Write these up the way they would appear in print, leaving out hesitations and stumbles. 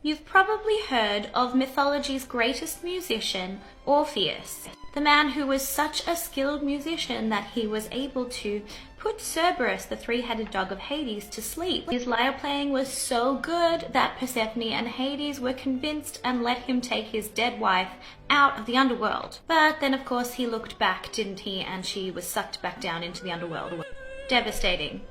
You've probably heard of mythology's greatest musician, Orpheus, the man who was such a skilled musician that he was able to put Cerberus, the three-headed dog of Hades, to sleep. His lyre playing was so good that Persephone and Hades were convinced and let him take his dead wife out of the underworld. But then, of course, he looked back, didn't he? And she was sucked back down into the underworld. Devastating.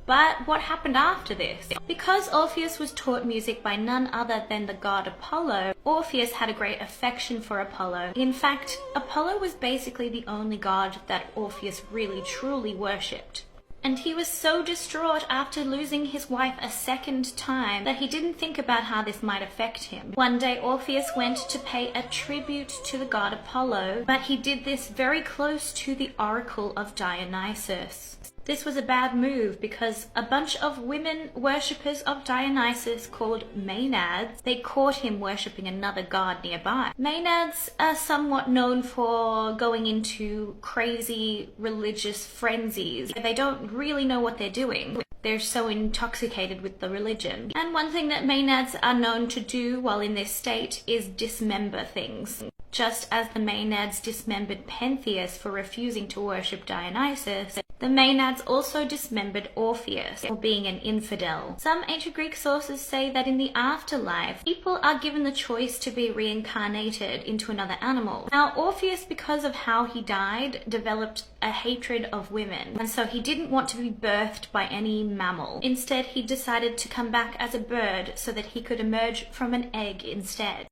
But what happened after this? Because Orpheus was taught music by none other than the god Apollo, Orpheus had a great affection for Apollo. In fact, Apollo was basically the only god that Orpheus really truly worshipped. And he was so distraught after losing his wife a second time that he didn't think about how this might affect him. One day Orpheus went to pay a tribute to the god Apollo, but he did this very close to the oracle of Dionysus. This was a bad move because a bunch of women worshippers of Dionysus called Maenads, they caught him worshipping another god nearby. Maenads are somewhat known for going into crazy religious frenzies. They don't really know what they're doing. They're so intoxicated with the religion. And one thing that Maenads are known to do while in this state is dismember things. Just as the Maenads dismembered Pentheus for refusing to worship Dionysus, the Maenads also dismembered Orpheus for being an infidel. Some ancient Greek sources say that in the afterlife, people are given the choice to be reincarnated into another animal. Now, Orpheus, because of how he died, developed a hatred of women, and so he didn't want to be birthed by any mammal. Instead, he decided to come back as a bird so that he could emerge from an egg instead.